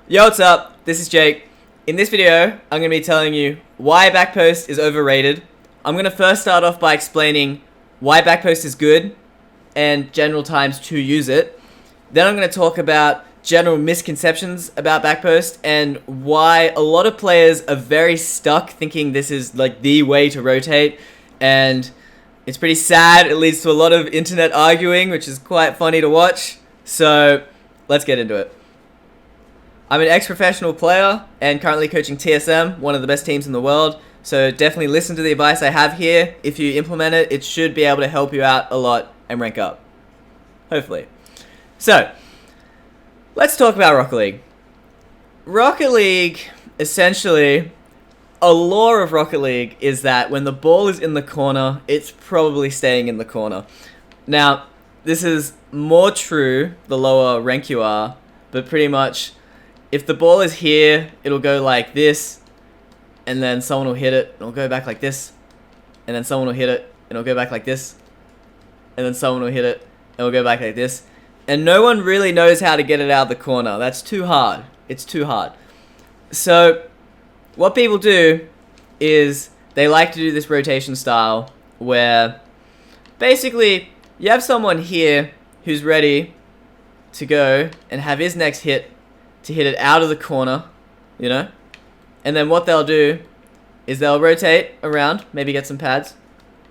Yo, what's up? This is Jake. In this video, I'm going to be telling you why backpost is overrated. I'm going to first start off by explaining why backpost is good and general times to use it. Then I'm going to talk about general misconceptions about backpost and why a lot of players are very stuck thinking this is like the way to rotate, and it's pretty sad. It leads to a lot of internet arguing, which is quite funny to watch. So let's get into it. I'm an ex-professional player and currently coaching TSM, one of the best teams in the world. So definitely listen to the advice I have here. If you implement it, it should be able to help you out a lot and rank up. Hopefully. So, let's talk about Rocket League. Rocket League, essentially, a law of Rocket League is that when the ball is in the corner, it's probably staying in the corner. Now, this is more true the lower rank you are, but pretty much if the ball is here, it'll go like this, and then someone will hit it, and it'll go back like this, and then someone will hit it, and it'll go back like this, and then someone will hit it, and it'll go back like this, and no one really knows how to get it out of the corner. That's too hard. It's too hard. So, what people do is they like to do this rotation style where basically you have someone here who's ready to go and have his next hit to hit it out of the corner, you know? And then what they'll do is they'll rotate around, maybe get some pads,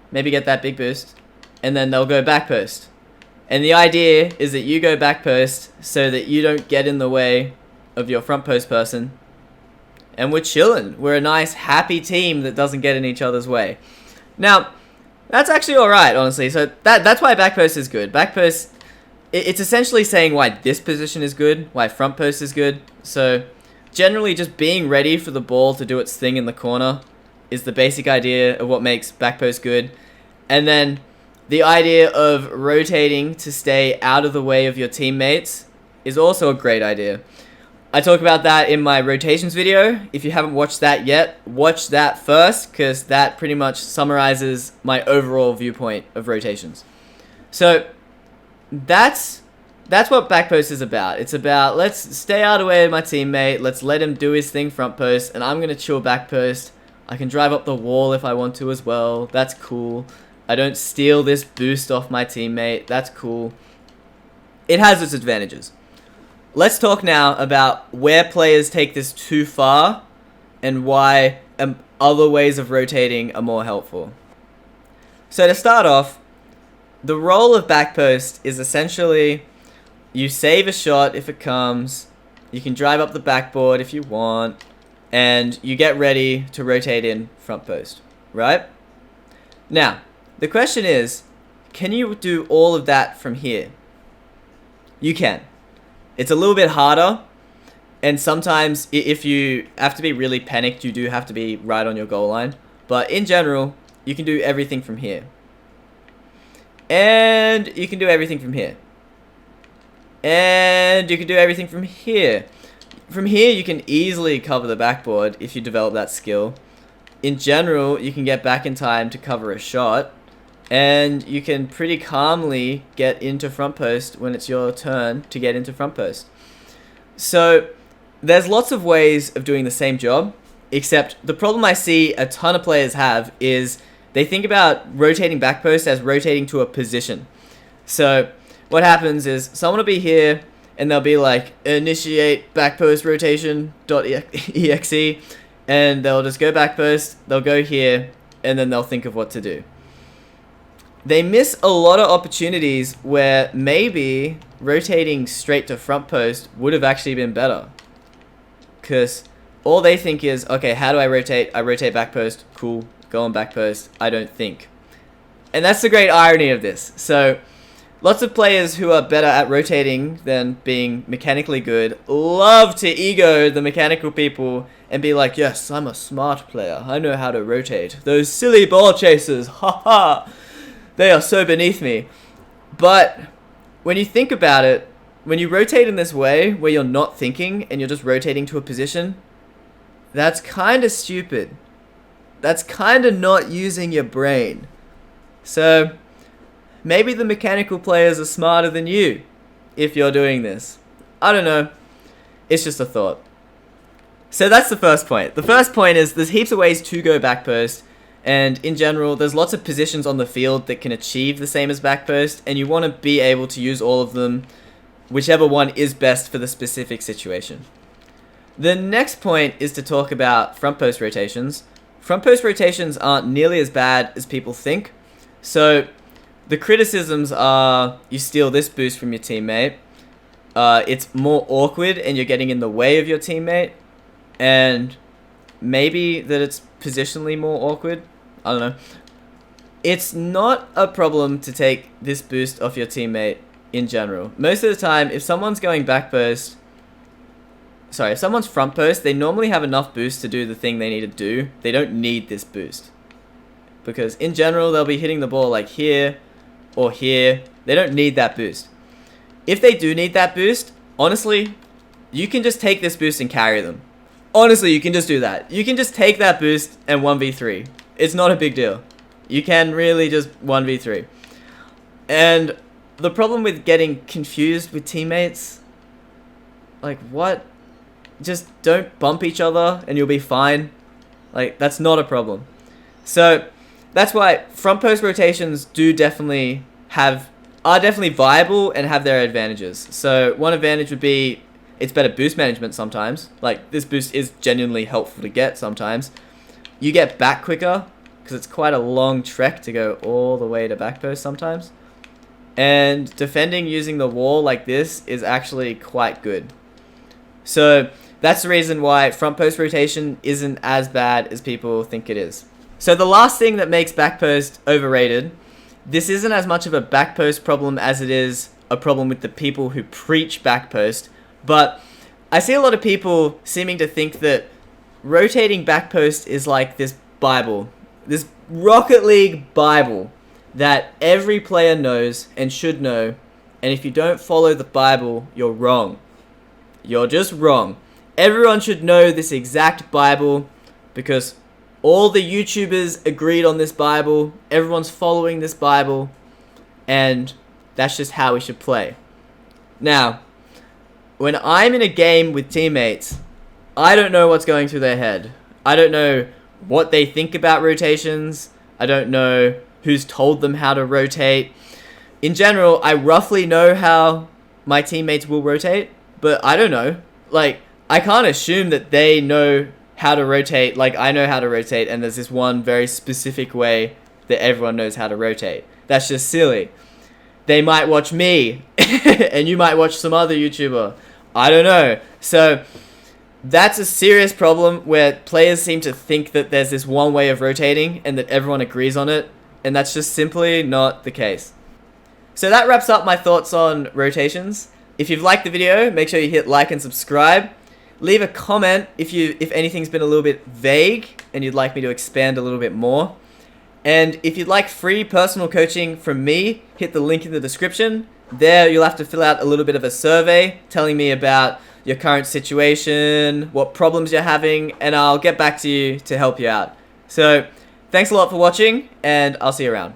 maybe get that big boost, and then they'll go back post. And the idea is that you go back post so that you don't get in the way of your front post person. And we're chilling. We're a nice, happy team that doesn't get in each other's way. Now, that's actually alright, honestly. So that's why back post is good. Back post, it's essentially saying why this position is good, why front post is good. So generally just being ready for the ball to do its thing in the corner is the basic idea of what makes back post good. And then the idea of rotating to stay out of the way of your teammates is also a great idea. I talk about that in my rotations video. If you haven't watched that yet, watch that first, because that pretty much summarizes my overall viewpoint of rotations. So that's what backpost is about. It's about, let's stay out of the way of my teammate, let's let him do his thing front post, and I'm going to chill back post. I can drive up the wall if I want to as well. That's cool. I don't steal this boost off my teammate. That's cool. It has its advantages. Let's talk now about where players take this too far and why other ways of rotating are more helpful. So to start off, the role of backpost is essentially you save a shot if it comes, you can drive up the backboard if you want, and you get ready to rotate in front post, right? Now, the question is, can you do all of that from here? You can. It's a little bit harder, and sometimes if you have to be really panicked, you do have to be right on your goal line. But in general, you can do everything from here. And you can do everything from here. And you can do everything from here. From here, you can easily cover the backboard if you develop that skill. In general, you can get back in time to cover a shot. And you can pretty calmly get into front post when it's your turn to get into front post. So there's lots of ways of doing the same job, except the problem I see a ton of players have is they think about rotating back post as rotating to a position. So what happens is someone will be here and they'll be like, initiate back post rotation.exe, and they'll just go back post, they'll go here, and then they'll think of what to do. They miss a lot of opportunities where maybe rotating straight to front post would have actually been better. Because all they think is, okay, how do I rotate? I rotate back post. Cool. Go on back post. I don't think. And that's the great irony of this. So lots of players who are better at rotating than being mechanically good love to ego the mechanical people and be like, yes, I'm a smart player. I know how to rotate. Those silly ball chasers. Ha ha. They are so beneath me. But when you think about it, when you rotate in this way, where you're not thinking and you're just rotating to a position, that's kind of stupid. That's kind of not using your brain. So maybe the mechanical players are smarter than you if you're doing this. I don't know. It's just a thought. So that's the first point. The first point is there's heaps of ways to go backpost, and in general, there's lots of positions on the field that can achieve the same as backpost, and you want to be able to use all of them, whichever one is best for the specific situation. The next point is to talk about front post rotations. Front post rotations aren't nearly as bad as people think. So the criticisms are you steal this boost from your teammate, it's more awkward and you're getting in the way of your teammate, and maybe that it's positionally more awkward. I don't know. It's not a problem to take this boost off your teammate in general. Most of the time, if someone's going backpost, if someone's front post, they normally have enough boost to do the thing they need to do. They don't need this boost. Because in general, they'll be hitting the ball like here or here. They don't need that boost. If they do need that boost, honestly, you can just take this boost and carry them. Honestly, you can just do that. You can just take that boost and 1v3. It's not a big deal. You can really just 1v3. And the problem with getting confused with teammates, like what? Just don't bump each other and you'll be fine. Like, that's not a problem. So that's why front post rotations are definitely viable and have their advantages. So one advantage would be it's better boost management sometimes. Like, this boost is genuinely helpful to get sometimes. You get back quicker because it's quite a long trek to go all the way to backpost sometimes. And defending using the wall like this is actually quite good. So that's the reason why front post rotation isn't as bad as people think it is. So the last thing that makes backpost overrated, this isn't as much of a backpost problem as it is a problem with the people who preach backpost, but I see a lot of people seeming to think that rotating backpost is like this Bible, this Rocket League Bible that every player knows and should know, and if you don't follow the Bible, you're wrong. You're just wrong. Everyone should know this exact Bible because all the YouTubers agreed on this Bible, everyone's following this Bible, and that's just how we should play. Now, when I'm in a game with teammates, I don't know what's going through their head. I don't know what they think about rotations. I don't know who's told them how to rotate. In general, I roughly know how my teammates will rotate, but I don't know. Like, I can't assume that they know how to rotate like I know how to rotate, and there's this one very specific way that everyone knows how to rotate. That's just silly. They might watch me, and you might watch some other YouTuber. I don't know. So that's a serious problem where players seem to think that there's this one way of rotating and that everyone agrees on it, and that's just simply not the case. So that wraps up my thoughts on rotations. If you've liked the video, make sure you hit like and subscribe. Leave a comment if anything's been a little bit vague and you'd like me to expand a little bit more. And if you'd like free personal coaching from me, hit the link in the description. There you'll have to fill out a little bit of a survey telling me about your current situation, what problems you're having, and I'll get back to you to help you out. So thanks a lot for watching, and I'll see you around.